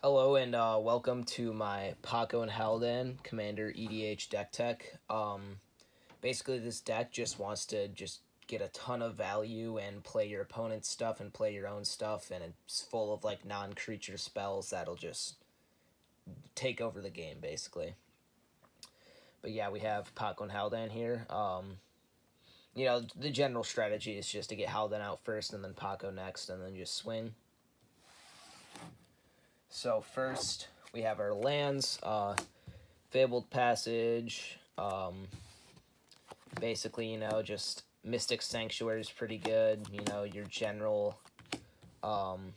Hello and welcome to my Pako and Haldan Commander EDH deck tech. Basically, this deck just wants to just get a ton of value and play your opponent's stuff and play your own stuff, and it's full of like non-creature spells that'll just take over the game, basically. But yeah, we have Pako and Haldan here. The general strategy is just to get Haldan out first and then Pako next, and then just swing. So first, we have our lands, Fabled Passage, basically, just Mystic Sanctuary is pretty good, your general, mana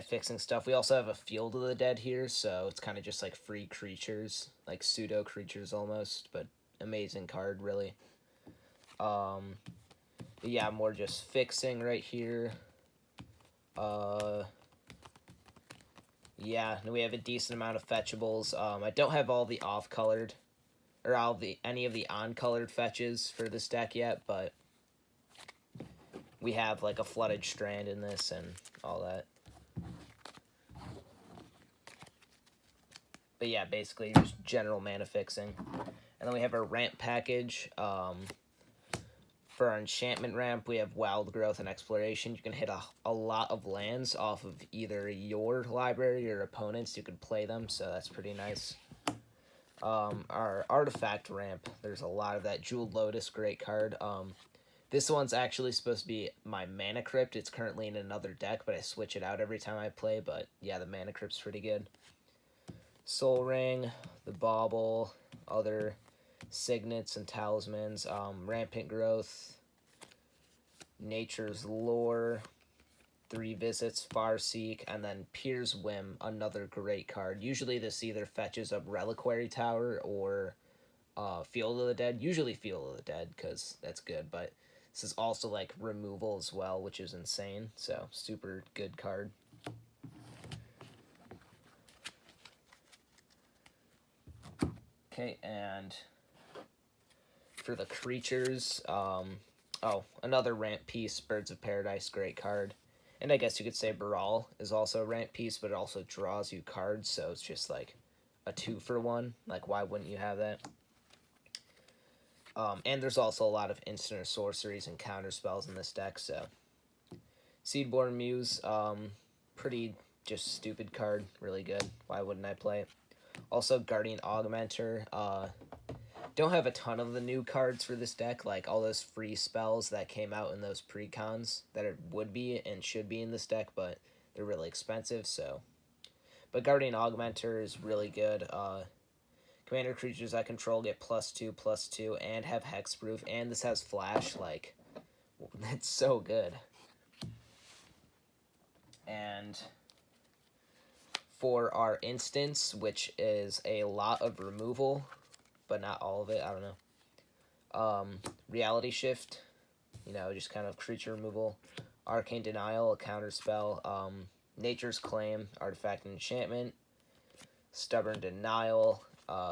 fixing stuff. We also have a Field of the Dead here, so it's kind of just like free creatures, like pseudo creatures almost, but amazing card, really. But yeah, more just fixing right here. Yeah, we have a decent amount of fetchables. I don't have all the off-colored, or any of the on-colored fetches for this deck yet, but we have like a Flooded Strand in this and all that. But yeah, basically just general mana fixing. And then we have our ramp package. For our enchantment ramp, we have Wild Growth and Exploration. You can hit a lot of lands off of either your library or opponents. You could play them, so that's pretty nice. Our Artifact ramp, there's a lot of that. Jeweled Lotus, great card. This one's actually supposed to be my Mana Crypt. It's currently in another deck, but I switch it out every time I play. But yeah, the Mana Crypt's pretty good. Soul Ring, the Bauble, other Signets and Talismans, Rampant Growth, Nature's Lore, 3 Visits, Farseek, and then Pier's Whim, another great card. Usually this either fetches a Reliquary Tower or Field of the Dead. Usually Field of the Dead, because that's good, but this is also like removal as well, which is insane, so super good card. Okay, and for the creatures, another ramp piece, Birds of Paradise, great card. And I guess you could say Baral is also a ramp piece, but it also draws you cards, so it's just like a 2-for-1. Like, why wouldn't you have that? And there's also a lot of instant or sorceries and counter spells in this deck, so. Seedborn Muse, pretty just stupid card, really good. Why wouldn't I play it? Also, Guardian Augmenter, don't have a ton of the new cards for this deck, like all those free spells that came out in those precons that it would be and should be in this deck, but they're really expensive, so. But Guardian Augmenter is really good. Commander creatures I control get +2/+2 and have hexproof, and this has flash, like, it's so good. And for our instance, which is a lot of removal, but not all of it, I don't know. Reality Shift, just kind of creature removal. Arcane Denial, a counter spell. Nature's Claim, artifact and enchantment. Stubborn Denial,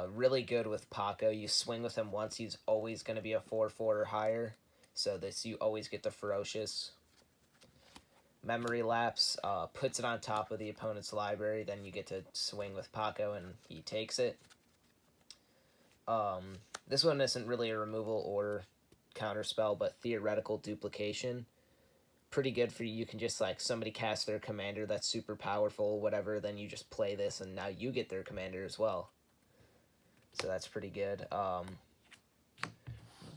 really good with Pako. You swing with him once, he's always going to be a 4/4 or higher. So you always get the Ferocious. Memory Lapse, puts it on top of the opponent's library, then you get to swing with Pako and he takes it. This one isn't really a removal or counterspell, but Theoretical Duplication. Pretty good for you. You can just, like, somebody cast their commander that's super powerful, whatever, then you just play this, and now you get their commander as well. So that's pretty good. Move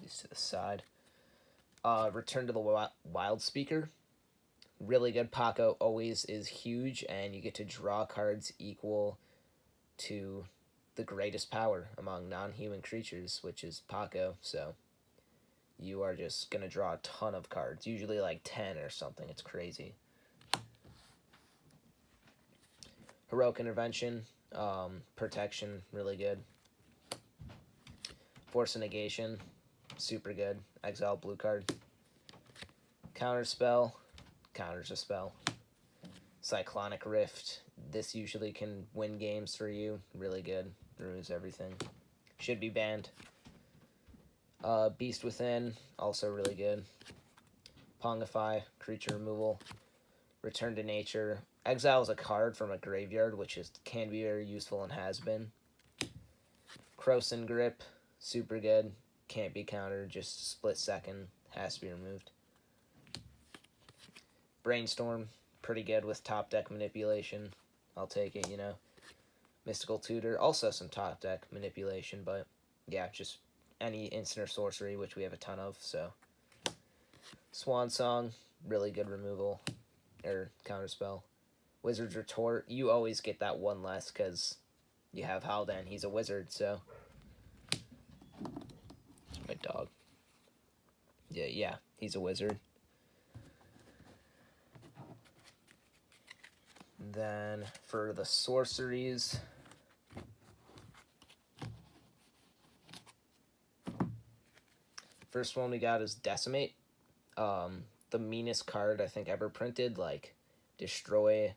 these to the side. Return to the Wild Speaker. Really good. Pako always is huge, and you get to draw cards equal to the greatest power among non-human creatures, which is Pako, so you are just going to draw a ton of cards, usually like 10 or something. It's crazy. Heroic Intervention, protection, really good. Force of Negation, super good. Exile blue card. Counter spell, counters a spell. Cyclonic Rift, this usually can win games for you, really good. Removes everything. Should be banned. Beast Within, also really good. Pongify, creature removal. Return to Nature, exiles a card from a graveyard, which can be very useful and has been. Croson Grip, super good. Can't be countered, just split second, has to be removed. Brainstorm, pretty good with top deck manipulation. I'll take it, you know. Mystical Tutor, also some top deck manipulation, but yeah, just any instant or sorcery, which we have a ton of, so. Swan Song, really good removal, or counterspell. Wizard's Retort, you always get that one less because you have Haldan, he's a wizard, so. My dog. Yeah, he's a wizard. Then for the sorceries, first one we got is Decimate. The meanest card I think ever printed, like destroy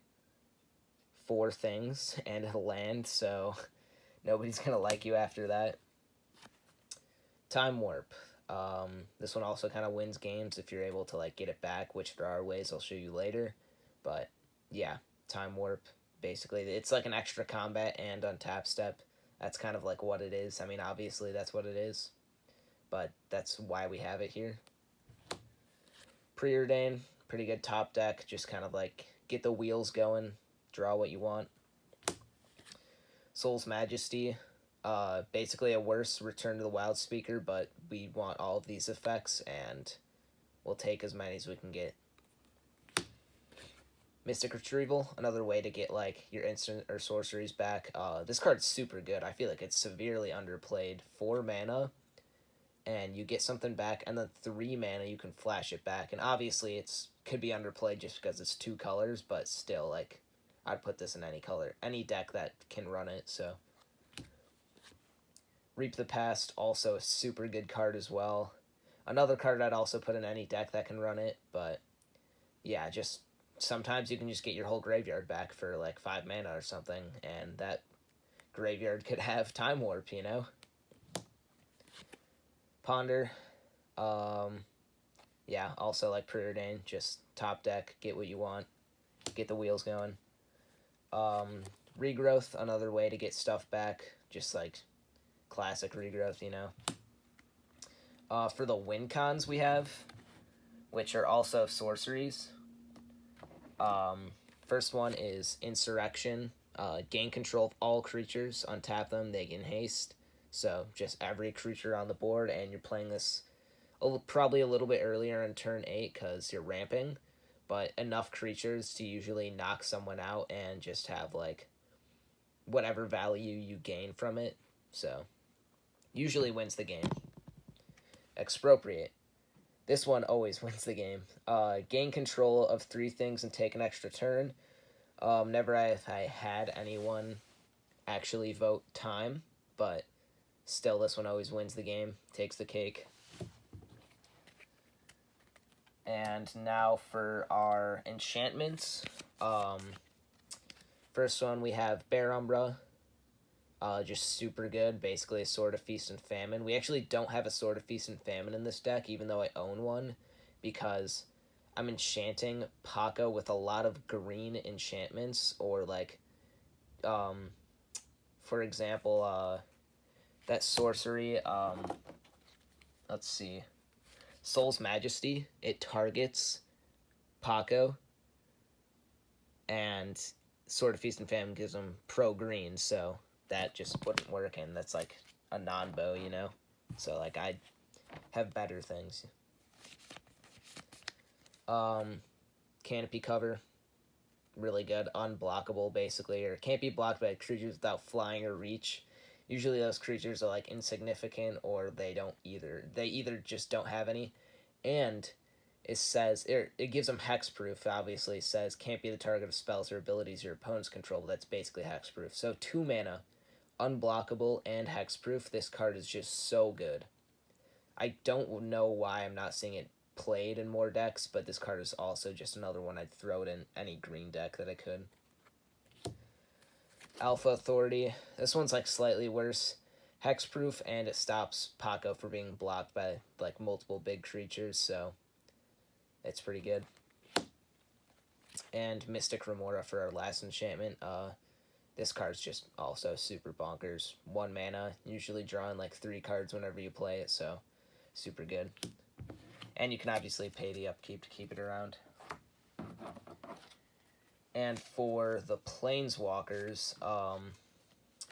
4 things and a land, so nobody's gonna like you after that. Time Warp. This one also kind of wins games if you're able to like get it back, which there are ways I'll show you later. But yeah, Time Warp, basically it's like an extra combat and untap step. That's kind of like what it is. I mean, obviously that's what it is, but that's why we have it here. Preordain, pretty good top deck, just kind of like get the wheels going, draw what you want. Soul's Majesty, basically a worse Return to the Wild Speaker, but we want all of these effects, and we'll take as many as we can get. Mystic Retrieval, another way to get like your instant or sorceries back. This card's super good. I feel like it's severely underplayed. 4 mana, and you get something back, and then 3 mana you can flash it back. And obviously it's could be underplayed just because it's 2 colors, but still, like, I'd put this in any color, any deck that can run it, so. Reap the Past, also a super good card as well. Another card I'd also put in any deck that can run it, but yeah, just sometimes you can just get your whole graveyard back for like 5 mana or something, and that graveyard could have Time Warp, you know? Ponder, yeah, also like Preordain, just top deck, get what you want, get the wheels going. Regrowth, another way to get stuff back, just like classic Regrowth, you know. For the win cons we have, which are also sorceries. First one is Insurrection. Gain control of all creatures, untap them, they gain haste. So just every creature on the board, and you're playing this probably a little bit earlier in turn 8 because you're ramping, but enough creatures to usually knock someone out and just have like whatever value you gain from it. So usually wins the game. Expropriate. This one always wins the game. Gain control of 3 things and take an extra turn. Never have I had anyone actually vote time, but still this one always wins the game, takes the cake. And now for our enchantments. First one we have Bear Umbra. Just super good, basically a Sword of Feast and Famine. We actually don't have a Sword of Feast and Famine in this deck, even though I own one, because I'm enchanting Pako with a lot of green enchantments, or like, for example, that sorcery, let's see, Soul's Majesty, it targets Pako, and Sword of Feast and Famine gives them pro-green, so that just wouldn't work, and that's like a non-bow, you know? So, like, I have better things. Canopy Cover, really good. Unblockable, basically, or can't be blocked by creatures without flying or reach. Usually those creatures are, like, insignificant, or they either just don't have any, and it says, it gives them hexproof, obviously. It says, can't be the target of spells or abilities your opponents control, but that's basically hexproof. So 2 mana, unblockable, and hexproof. This card is just so good. I don't know why I'm not seeing it played in more decks, but this card is also just another one I'd throw it in any green deck that I could. Alpha Authority. This one's like slightly worse. Hexproof, and it stops Pako from being blocked by like multiple big creatures, so it's pretty good. and Mystic Remora for our last enchantment. This card's just also super bonkers. 1 mana, usually drawing like 3 cards whenever you play it, so super good. And you can obviously pay the upkeep to keep it around. And for the Planeswalkers,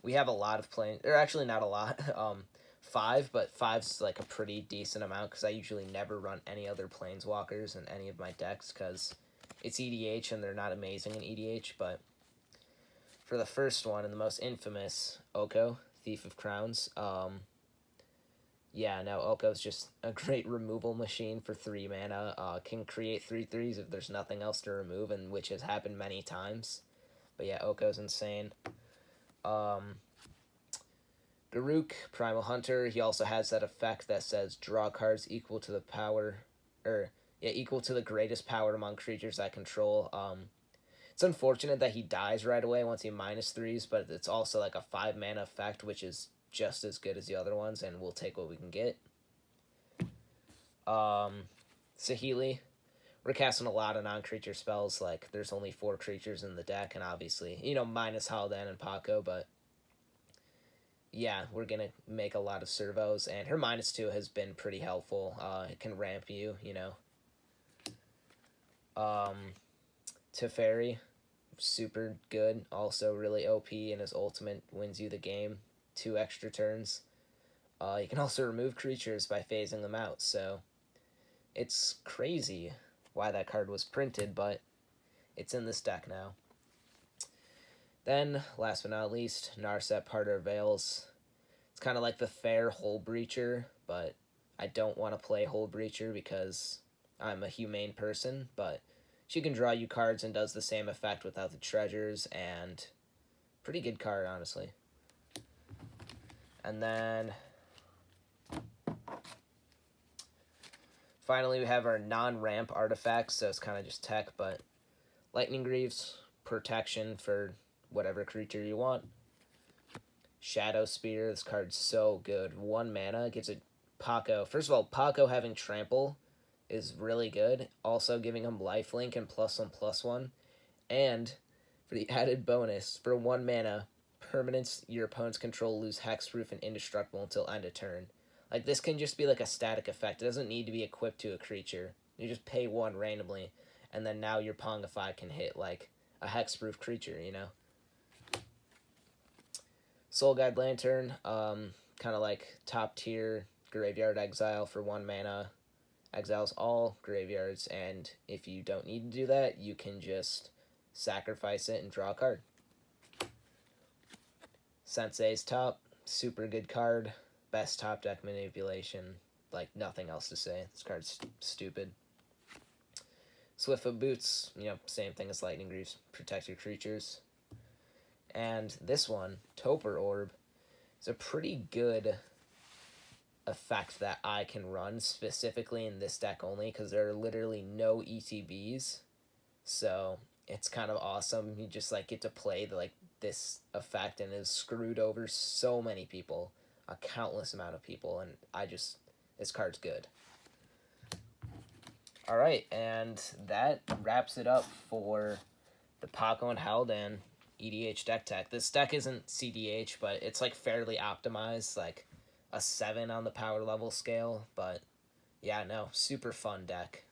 we have a lot of or actually not a lot, 5, but 5's like a pretty decent amount because I usually never run any other Planeswalkers in any of my decks because it's EDH and they're not amazing in EDH, but for the first one and the most infamous, Oko, Thief of Crowns, yeah, no, Oko's just a great removal machine for 3 mana. Can create 3/3s if there's nothing else to remove, and which has happened many times. But yeah, Oko's insane. Garruk, Primal Hunter, he also has that effect that says draw cards equal to the power, equal to the greatest power among creatures I control. It's unfortunate that he dies right away once he -3s, but it's also like a 5 mana effect, which is just as good as the other ones, and we'll take what we can get. Saheeli, we're casting a lot of non-creature spells, like there's only 4 creatures in the deck, and obviously, minus Haldan and Pako, but yeah, we're going to make a lot of servos, and her -2 has been pretty helpful. It can ramp you, Teferi, super good, also really OP, and his ultimate wins you the game. 2 extra turns. You can also remove creatures by phasing them out, so it's crazy why that card was printed, but it's in this deck now. Then, last but not least, Narset Parter Veils. It's kind of like the fair Hole Breacher, but I don't want to play Hole Breacher because I'm a humane person, but she can draw you cards and does the same effect without the treasures, and pretty good card, honestly. And then finally we have our non-ramp artifacts, so it's kind of just tech, but Lightning Greaves, protection for whatever creature you want. Shadow Spear, this card's so good. 1 mana, gives a Pako. First of all, Pako having trample is really good. Also giving him lifelink and +1/+1. And for the added bonus, for 1 mana, permanents your opponent's control lose hexproof and indestructible until end of turn. Like, this can just be like a static effect. It doesn't need to be equipped to a creature. You just pay 1 randomly, and then now your Pongify can hit like a hexproof creature, Soul Guide Lantern, kind of like top tier Graveyard Exile for 1 mana. Exiles all graveyards, and if you don't need to do that, you can just sacrifice it and draw a card. Sensei's top, super good card. Best top deck manipulation. Like, nothing else to say. This card's stupid. Swiftfoot Boots, same thing as Lightning Greaves. Protect your creatures. And this one, Topper Orb, is a pretty good effect that I can run specifically in this deck only because there are literally no ETBs, so it's kind of awesome. You just get to play this effect, and it's screwed over so many people, a countless amount of people, and this card's good. Alright, and that wraps it up for the Pako and Haldan EDH deck tech. This deck isn't CDH, but it's fairly optimized, a 7 on the power level scale, but yeah, no, super fun deck.